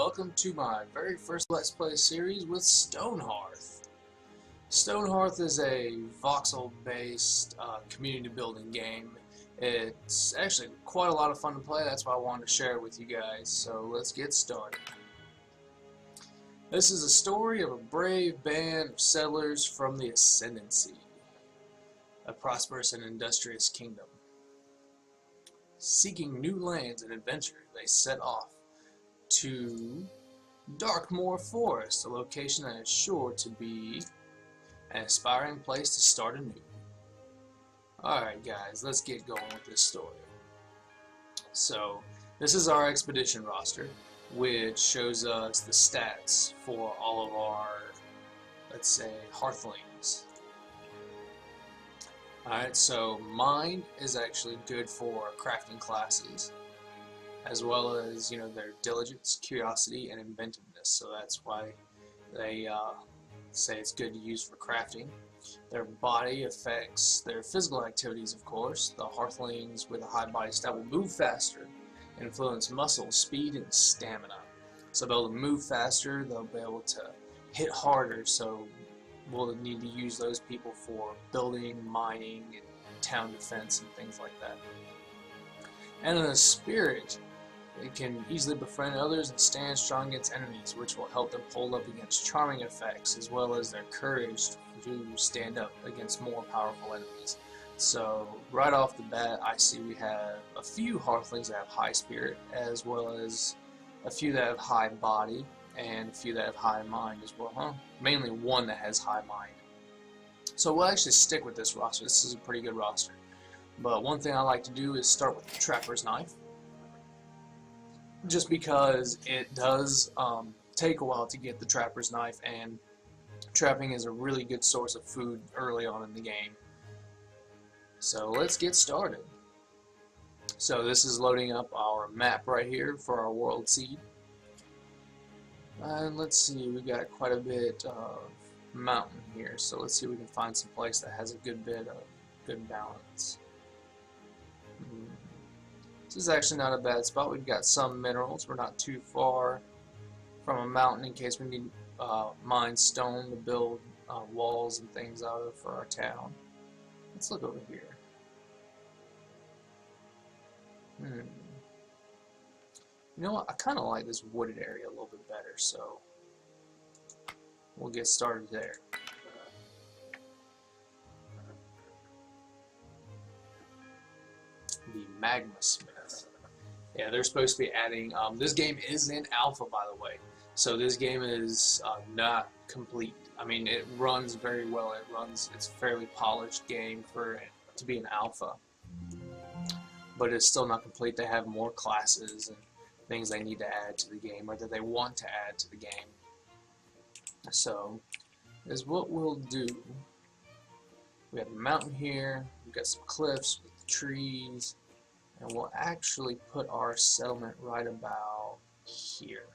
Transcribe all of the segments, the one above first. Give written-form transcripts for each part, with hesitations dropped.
welcome to my very first Let's Play series with Stonehearth. Stonehearth is a voxel-based community building game. It's actually quite a lot of fun to play, that's why I wanted to share it with you guys, so let's get started. This is a story of a brave band of settlers from the Ascendancy, a prosperous and industrious kingdom. Seeking new lands and adventure, they set off to Darkmoor Forest, a location that is sure to be an aspiring place to start anew. Alright guys, let's get going with this story. So, this is our expedition roster, which shows us the stats for all of our, let's say, Hearthlings. Alright, so Mind is actually good for crafting classes, as well as, their diligence, curiosity, and inventiveness. So that's why they say it's good to use for crafting. Their body affects their physical activities, of course. The Hearthlings with a high body stat will move faster, influence muscle, speed, and stamina. So they'll move faster, they'll be able to hit harder, so we'll need to use those people for building, mining, and town defense and things like that. And in the spirit, it can easily befriend others and stand strong against enemies, which will help them hold up against charming effects, as well as their courage to stand up against more powerful enemies. So right off the bat, I see we have a few Hearthlings that have high spirit, as well as a few that have high body, and a few that have high mind as well, Mainly one that has high mind. So we'll actually stick with this roster. This is a pretty good roster. But one thing I like to do is start with the Trapper's Knife, just because it does take a while to get the Trapper's Knife, and trapping is a really good source of food early on in the game. So let's get started. So this is loading up our map right here for our world seed. And let's see, we got quite a bit of mountain here, so let's see if we can find some place that has a good bit of good balance. This is actually not a bad spot. We've got some minerals. We're not too far from a mountain in case we need mine stone to build walls and things out of for our town. Let's look over here. You know what? I kind of like this wooded area a little bit better, so we'll get started there. The Magma Smith. Yeah, they're supposed to be adding. This game is in alpha, by the way, so this game is not complete. I mean, it runs very well. It's a fairly polished game for it to be an alpha, but it's still not complete. They have more classes and things they need to add to the game, or that they want to add to the game. So, is what we'll do. We have a mountain here. We've got some cliffs with the trees, and we'll actually put our settlement right about here.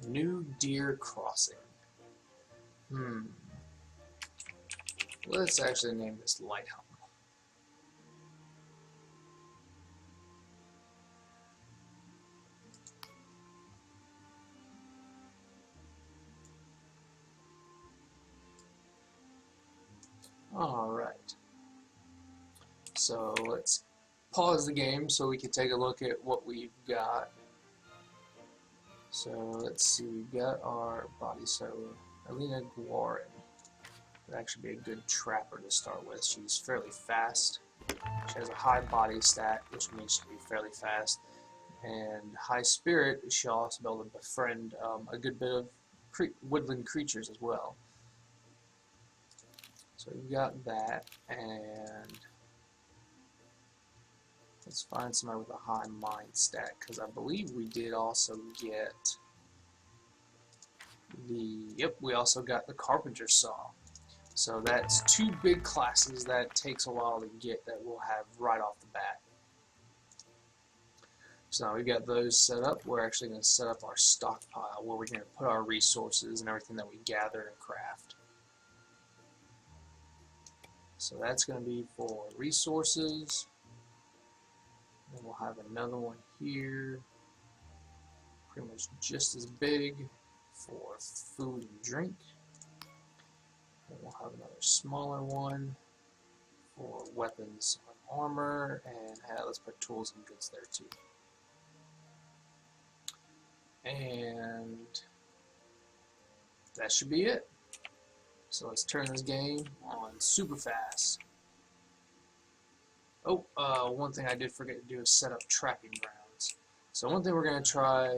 New Deer Crossing. Let's actually name this Lighthouse. Alright, so let's pause the game so we can take a look at what we've got. So let's see, we've got our body, so Alina Guarin would actually be a good trapper to start with. She's fairly fast. She has a high body stat, which means she'll be fairly fast. And high spirit, she'll also be able to befriend a good bit of woodland creatures as well. So we've got that, and let's find somebody with a high mind stat, because I believe we did also get we also got the Carpenter Saw. So that's two big classes that takes a while to get that we'll have right off the bat. So now we've got those set up. We're actually going to set up our stockpile where we're going to put our resources and everything that we gather and craft. So that's going to be for resources. And we'll have another one here, pretty much just as big for food and drink. And we'll have another smaller one for weapons and armor, and let's put tools and goods there too. And that should be it. So let's turn this game on super fast. Oh, one thing I did forget to do is set up trapping grounds. So one thing we're going to try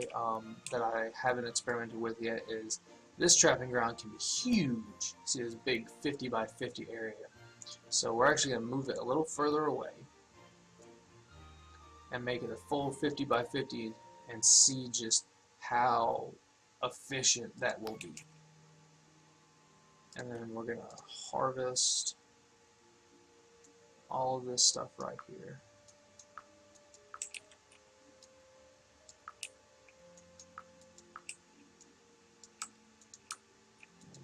that I haven't experimented with yet is this trapping ground can be huge. See this big 50 by 50 area. So we're actually going to move it a little further away and make it a full 50 by 50 and see just how efficient that will be. And then we're going to harvest all of this stuff right here.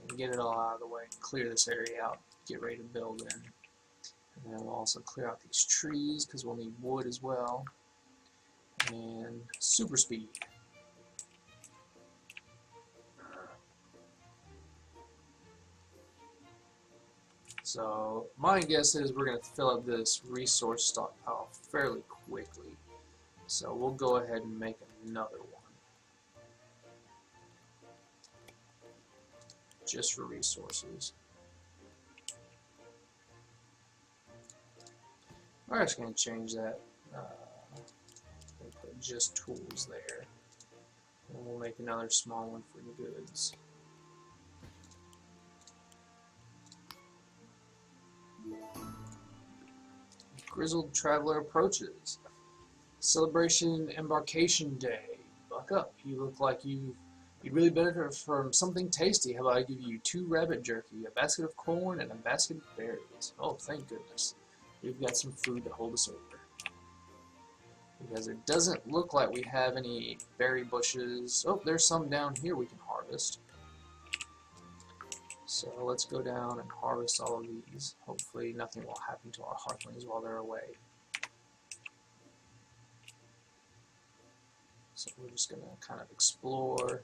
And get it all out of the way, clear this area out, get ready to build in. And then we'll also clear out these trees because we'll need wood as well. And super speed. So my guess is we're going to fill up this resource stockpile fairly quickly. So we'll go ahead and make another one. Just for resources. We're actually going to change that. We'll put just tools there. And we'll make another small one for goods. Grizzled traveler approaches. Celebration Embarkation Day. Buck up. You look like you'd really benefit from something tasty. How about I give you 2 rabbit jerky, a basket of corn, and a basket of berries? Oh, thank goodness. We've got some food to hold us over. Because it doesn't look like we have any berry bushes. Oh, there's some down here we can harvest. So let's go down and harvest all of these. Hopefully nothing will happen to our Hearthlings while they're away. So we're just going to kind of explore.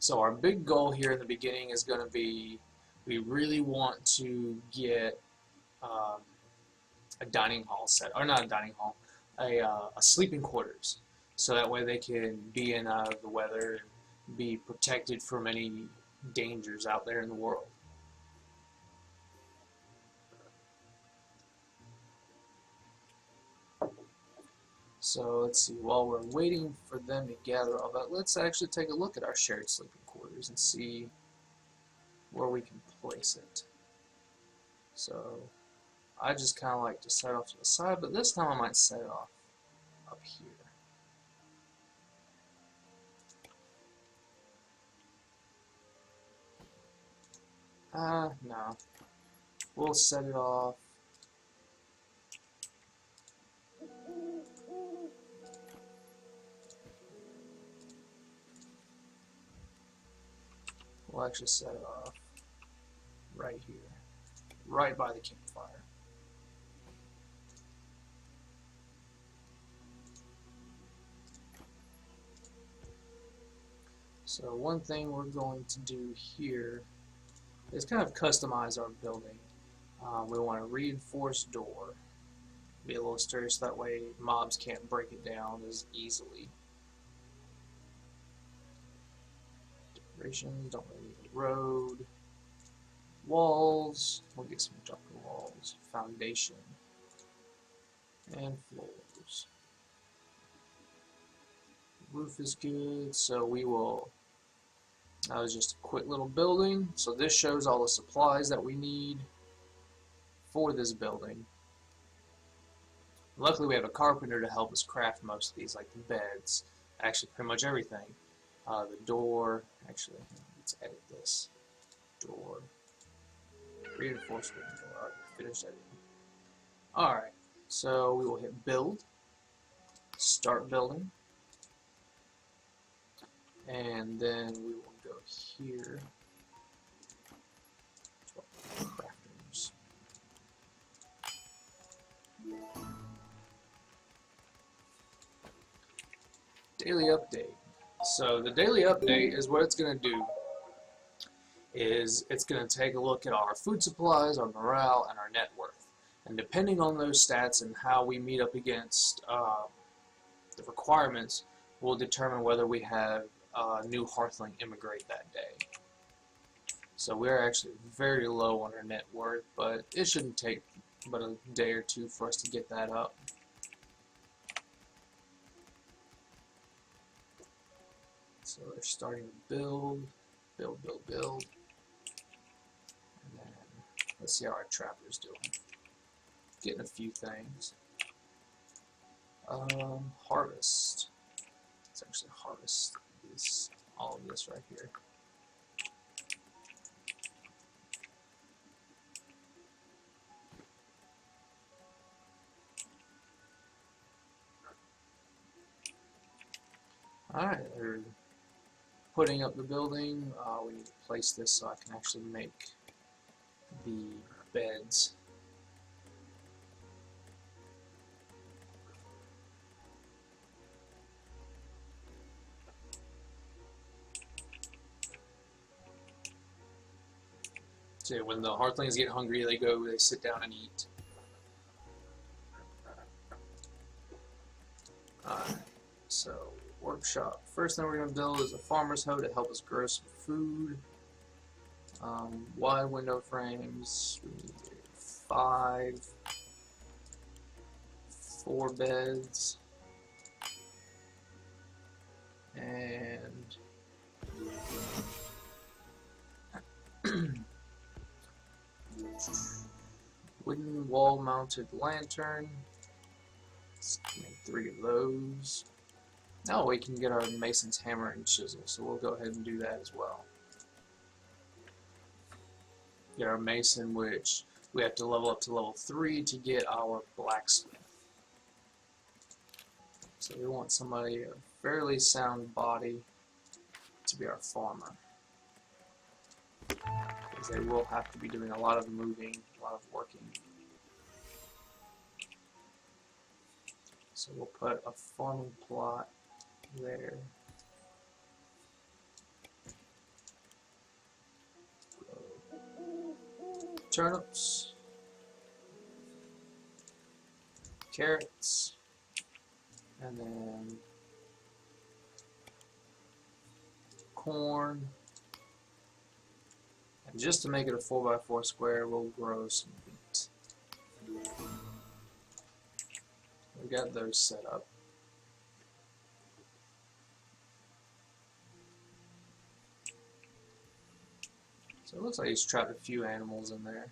So our big goal here in the beginning is going to be, we really want to get a dining hall set, or not a dining hall, a sleeping quarters, so that way they can be in out of the weather and be protected from any dangers out there in the world. So let's see, while we're waiting for them to gather all that, let's actually take a look at our shared sleeping quarters and see where we can place it. So I just kind of like to set it off to the side, but this time I might set it off up here. No. We'll set it off. We'll actually set it off right here, right by the campfire. So one thing we're going to do here is kind of customize our building. We want a reinforced door, be a little sturdy so that way mobs can't break it down as easily. Decorations, don't really need a road. Walls, we'll get some ductile walls. Foundation, and floors. Roof is good, so we will. That was just a quick little building. So this shows all the supplies that we need for this building. Luckily we have a carpenter to help us craft most of these, like the beds, actually pretty much everything. The door, actually, let's edit this. Door. Reinforced wooden door. Alright, finished editing. Alright, so we will hit build, start building, And then we will go here to our crafters. Daily update. So the daily update is what it's going to do is it's going to take a look at our food supplies, our morale, and our net worth. And depending on those stats and how we meet up against the requirements, will determine whether we have a new Hearthling immigrate that day. So we're actually very low on our net worth, but it shouldn't take but a day or two for us to get that up. So they're starting to build. And then let's see how our trapper's doing. Getting a few things. Harvest. Let's actually harvest this, all of this right here. Alright, they're putting up the building. We need to place this so I can actually make the beds. So when the Hearthlings get hungry, they sit down and eat. Alright, so workshop. First thing we're going to build is a farmer's hoe to help us grow some food. Wide window frames. We need 5. 4 beds. And wooden wall-mounted lantern. Let's make 3 of those. Now we can get our mason's hammer and chisel, so we'll go ahead and do that as well. Get our mason, which we have to level up to level 3 to get our blacksmith. So we want somebody of fairly sound body to be our farmer, because they will have to be doing a lot of moving, a lot of working. So we'll put a farming plot there. Turnips, carrots, and then corn. And just to make it a 4x4 square, we'll grow some wheat. We got those set up. So it looks like he's trapped a few animals in there.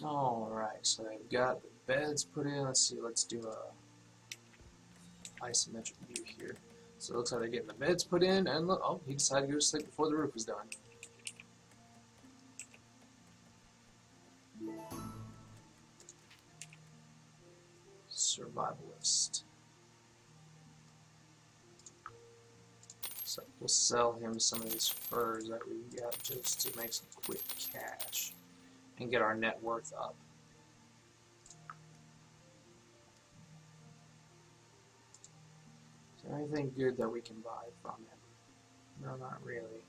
Alright, so they've got the beds put in. Let's see, let's do a isometric view here. So it looks like they're getting the beds put in, and look, oh, he decided to go to sleep before the roof was done. Survivalist. So we'll sell him some of his furs that we got just to make some quick cash and get our net worth up. Is there anything good that we can buy from him? No, not really.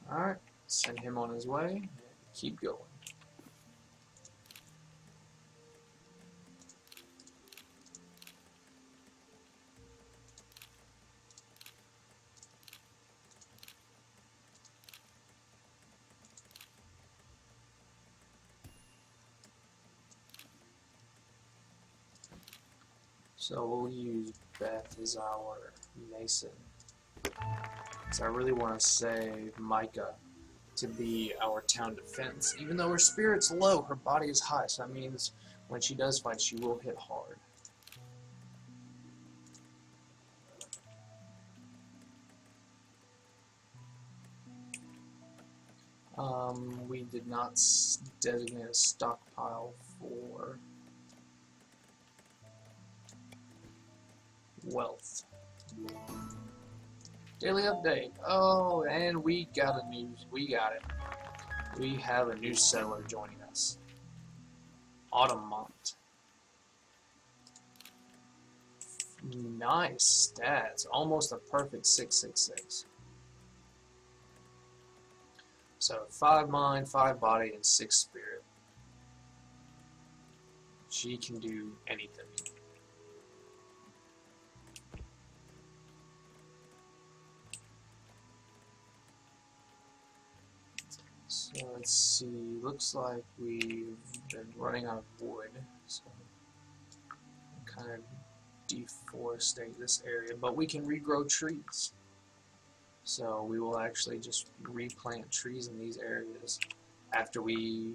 Alright, send him on his way and keep going. So we'll use Beth as our mason. So I really want to save Micah to be our town defense. Even though her spirit's low, her body is high, so that means when she does fight, she will hit hard. We did not designate a stockpile for wealth. Daily update. Oh, and we got it. We have a new settler joining us. Autumnmont. Nice stats. Almost a perfect 666. So 5 mind, 5 body, and 6 spirit. She can do anything. So let's see, looks like we've been running out of wood, so kind of deforestate this area, but we can regrow trees. So we will actually just replant trees in these areas after we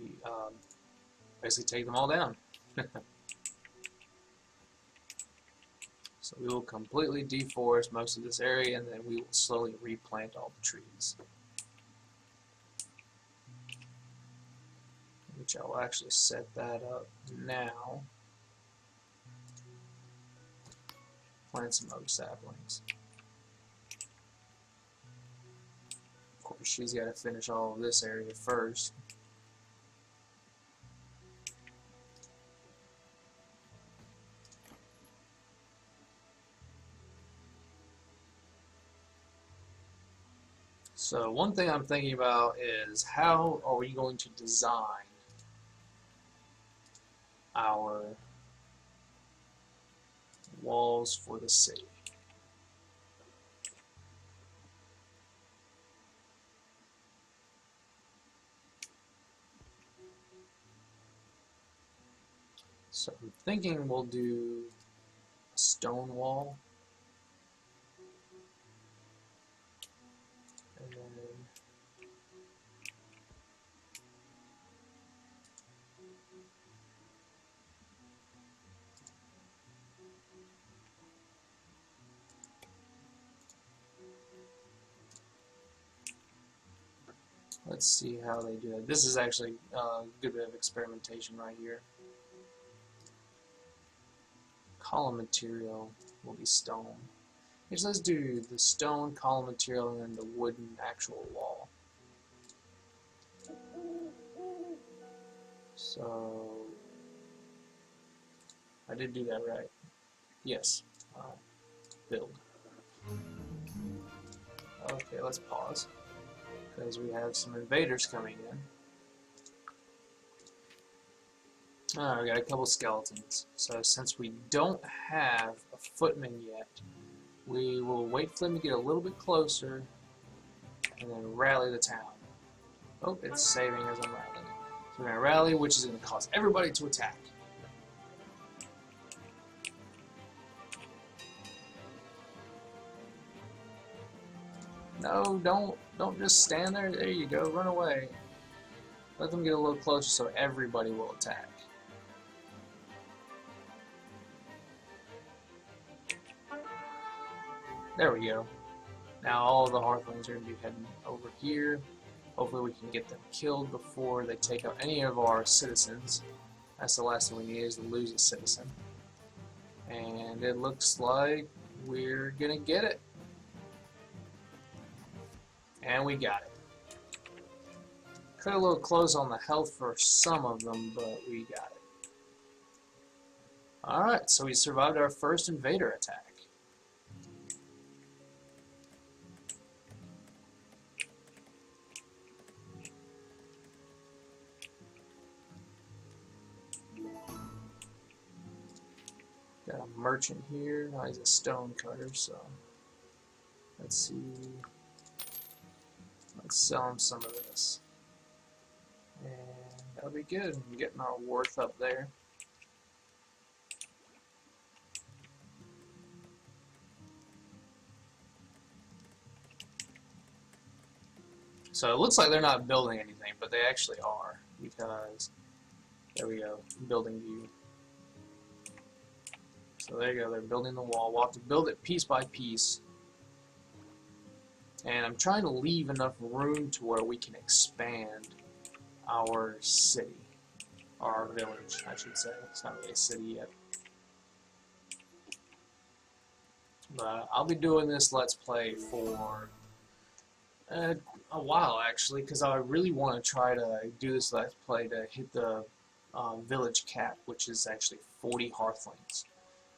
basically take them all down. So we will completely deforest most of this area, and then we will slowly replant all the trees. Which I will actually set that up now. Plant some oak saplings. Of course, she's got to finish all of this area first. So one thing I'm thinking about is how are we going to design our walls for the city. So I'm thinking we'll do a stone wall. And then let's see how they do that. This is actually a good bit of experimentation right here. Column material will be stone. Okay, so let's do the stone column material and then the wooden actual wall. So I did do that right. Yes. Build. Okay, let's pause because we have some invaders coming in. We got a couple skeletons. So since we don't have a footman yet, we will wait for them to get a little bit closer and then rally the town. Oh, it's saving as I'm rallying. So we're going to rally, which is going to cause everybody to attack. No, don't just stand there. There you go. Run away. Let them get a little closer so everybody will attack. There we go. Now all of the Hearthlings are going to be heading over here. Hopefully we can get them killed before they take out any of our citizens. That's the last thing we need, is to lose a citizen. And it looks like we're going to get it. And we got it. Cut a little close on the health for some of them, but we got it. Alright, so we survived our first invader attack. Got a merchant here. Oh, he's a stone cutter, so let's see. Let's sell him some of this. And that'll be good. We're getting our worth up there. So it looks like they're not building anything, but they actually are, because there we go, building view. So there you go, they're building the wall. We'll have to build it piece by piece. And I'm trying to leave enough room to where we can expand our city, or our village, I should say. It's not really a city yet. But I'll be doing this Let's Play for a while, actually, because I really want to try to do this Let's Play to hit the village cap, which is actually 40 Hearthlings,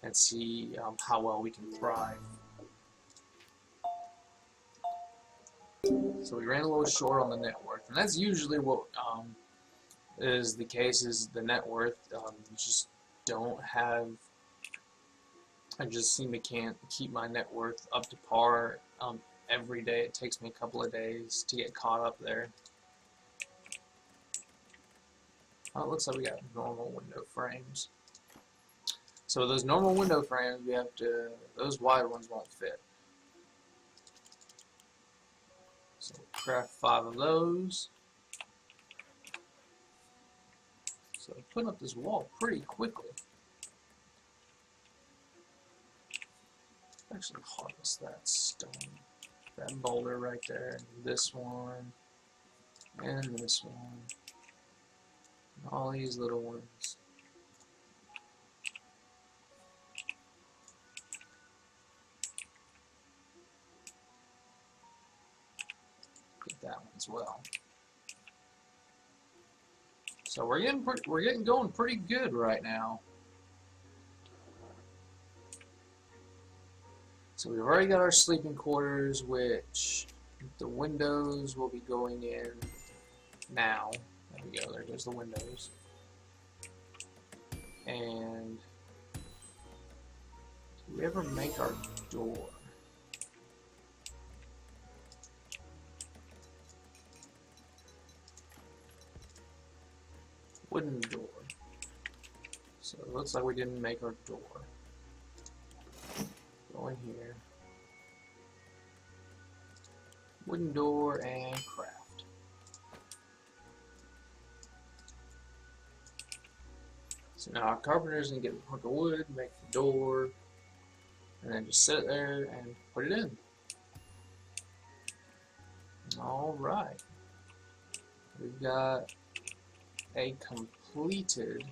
and see how well we can thrive. So we ran a little short on the net worth, and that's usually what is the case, is the net worth. You just don't have, I just seem to can't keep my net worth up to par every day. It takes me a couple of days to get caught up there. Oh, it looks like we got normal window frames. So those normal window frames, we have to, those wide ones won't fit. So we'll craft 5 of those. So putting up this wall pretty quickly. Actually harvest that stone, that boulder right there, and this one, and this one, and all these little ones. Get that one as well. So we're getting going pretty good right now. So we've already got our sleeping quarters, which the windows will be going in now. There we go, there goes the windows. And do we ever make our door? Wooden door. So it looks like we didn't make our door. Go in here. Wooden door and craft. So now our carpenter's gonna get a hunk of wood, make the door, and then just sit there and put it in. Alright. We've got a completed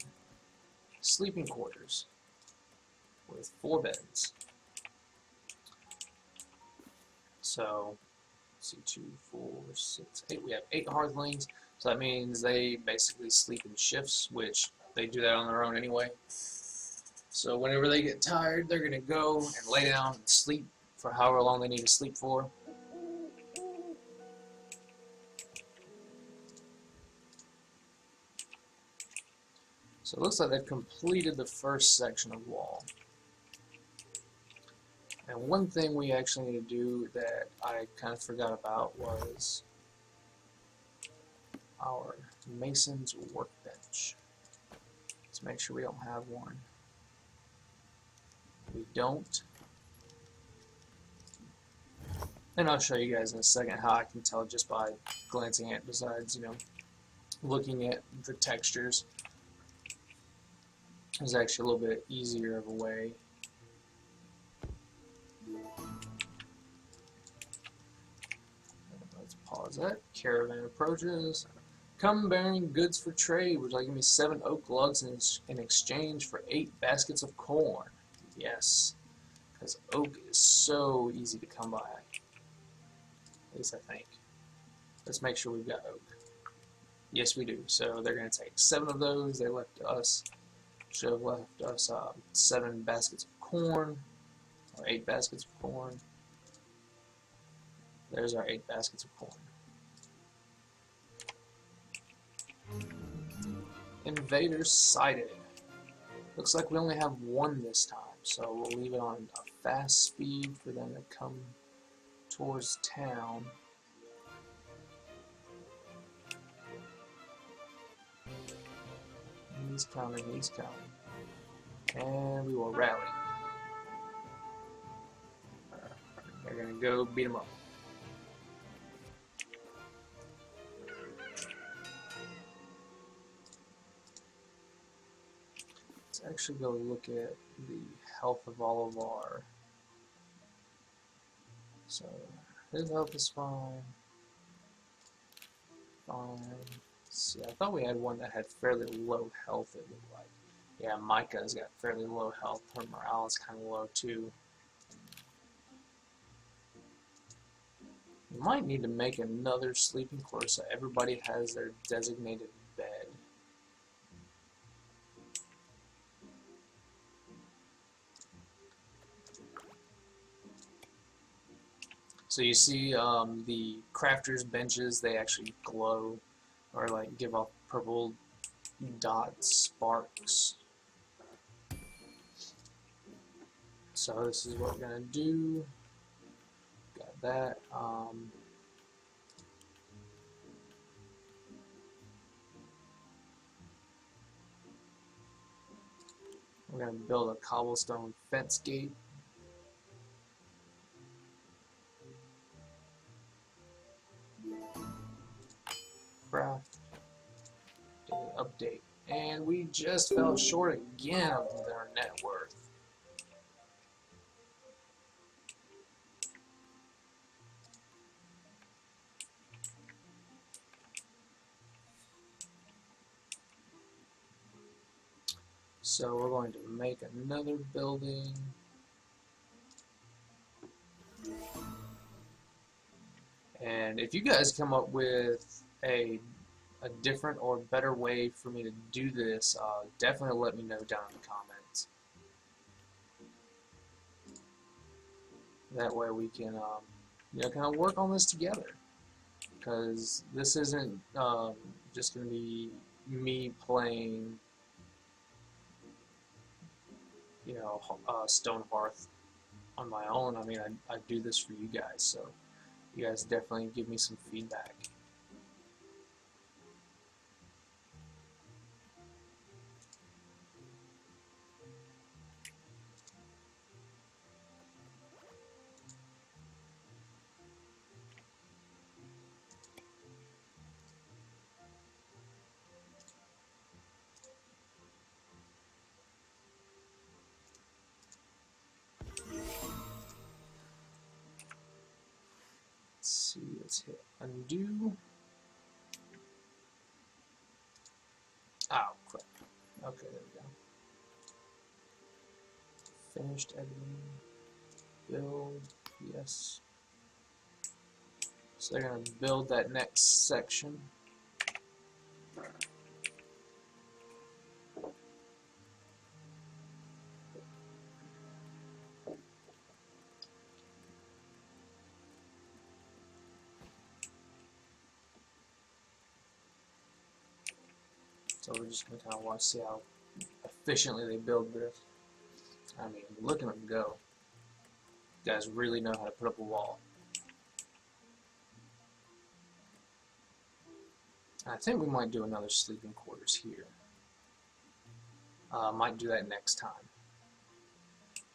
sleeping quarters with 4 beds. So, let's see, 2, 4, 6, 8. We have 8 Hearthlings, so that means they basically sleep in shifts, which they do that on their own anyway. So whenever they get tired, they're going to go and lay down and sleep for however long they need to sleep for. So it looks like they've completed the first section of wall. And one thing we actually need to do that I kind of forgot about was our mason's workbench. Let's make sure we don't have one. We don't. And I'll show you guys in a second how I can tell just by glancing at it, besides, you know, looking at the textures. There's actually a little bit easier of a way. Let's pause that. Caravan approaches. Come bearing goods for trade. Would you like to give me 7 oak logs in exchange for 8 baskets of corn? Yes, because oak is so easy to come by. At least I think. Let's make sure we've got oak. Yes, we do. So they're going to take 7 of those. They left us, should have left us 7 baskets of corn, or 8 baskets of corn. There's our 8 baskets of corn. Invaders sighted. Looks like we only have 1 this time, so we'll leave it on a fast speed for them to come towards town. He's coming, he's coming. And we will rally. They're gonna go beat him up. Let's actually go look at the health of all of our. So His health is fine. Fine. See, I thought we had one that had fairly low health, it looked like. Yeah, Micah's got fairly low health. Her morale is kind of low, too. We might need to make another sleeping quarter so everybody has their designated bed. So you see the crafters' benches, they actually glow or like give off purple dots, sparks. So this is what we're going to do. Got that. We're going to build a cobblestone fence gate. Craft. Update. And we just fell short again of their net worth. So we're going to make another building. And if you guys come up with a different or better way for me to do this, definitely let me know down in the comments. That way we can, kind of work on this together. Because this isn't just going to be me playing, Stonehearth on my own. I mean, I do this for you guys, so you guys definitely give me some feedback. Let's see, let's hit undo. Oh, crap. Okay, there we go. Finished editing. Build. Yes. So they're going to build that next section. So we're just going to kind of watch, see how efficiently they build this. I mean, look at them go. You guys really know how to put up a wall. I think we might do another sleeping quarters here. Might do that next time.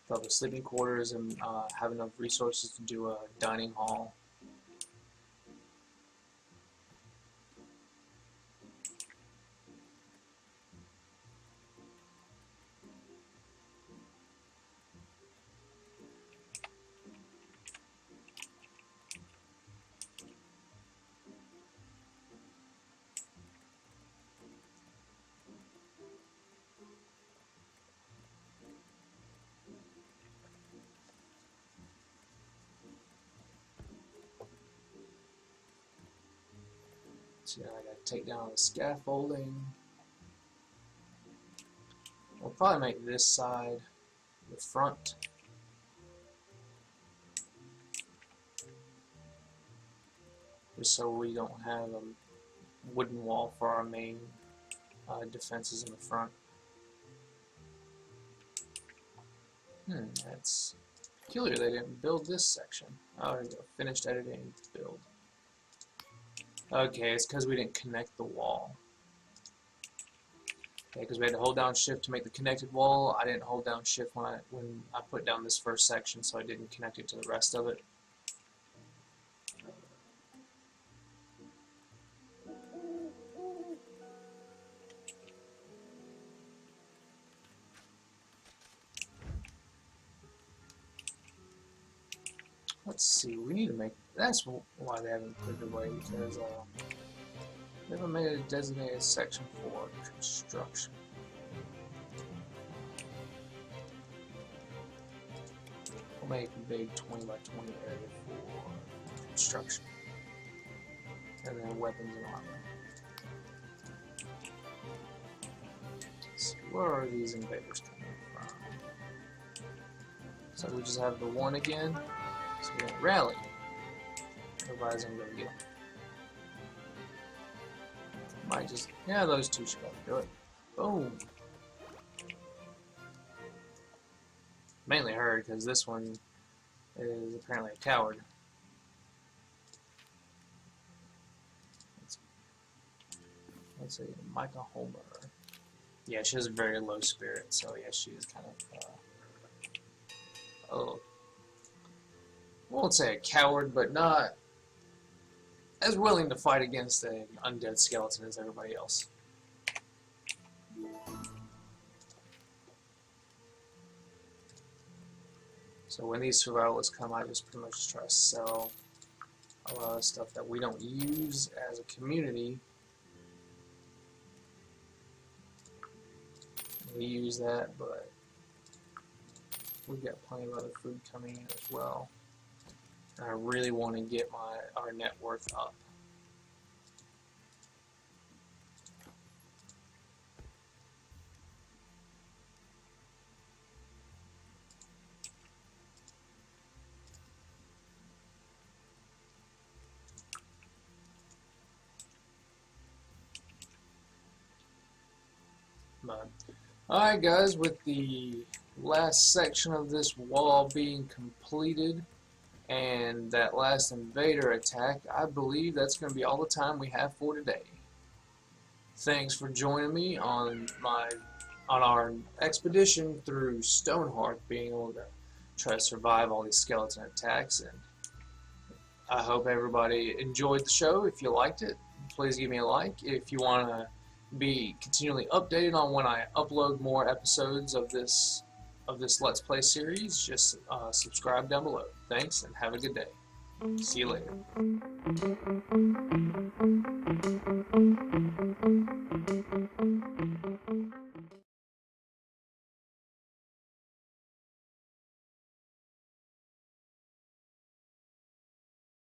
Build the sleeping quarters and have enough resources to do a dining hall. So I gotta take down the scaffolding. We'll probably make this side the front. Just so we don't have a wooden wall for our main defenses in the front. That's peculiar. They didn't build this section. Oh, there you go. Finished editing, build. Okay, it's because we didn't connect the wall. Okay, because we had to hold down shift to make the connected wall. I didn't hold down shift when I put down this first section, so I didn't connect it to the rest of it. let's see. We need to make. That's why they haven't put it away, because they haven't made a designated section for construction. We'll make a big 20 by 20 area for construction, and then weapons and armor. So where are these invaders coming from? So we just have the one again. So we're gonna rally. Everybody's gonna go get them. Might just, yeah, those two should do it. Boom. Mainly her, because this one is apparently a coward. Let's see, Micah Homer. Yeah, she has a very low spirit, so yeah, she is kind of, I won't say a coward, but not as willing to fight against an undead skeleton as everybody else. So when these survivalists come, I just pretty much try to sell a lot of stuff that we don't use as a community. We use that, but we've got plenty of other food coming in as well. And I really want to get our net worth up. Alright guys, with the last section of this wall being completed and that last invader attack, I believe that's going to be all the time we have for today. Thanks for joining me on our expedition through Stonehearth, being able to try to survive all these skeleton attacks, and I hope everybody enjoyed the show. If you liked it, please give me a like. If you want to be continually updated on when I upload more episodes of this Let's Play series, just subscribe down below. Thanks, and have a good day. See you later.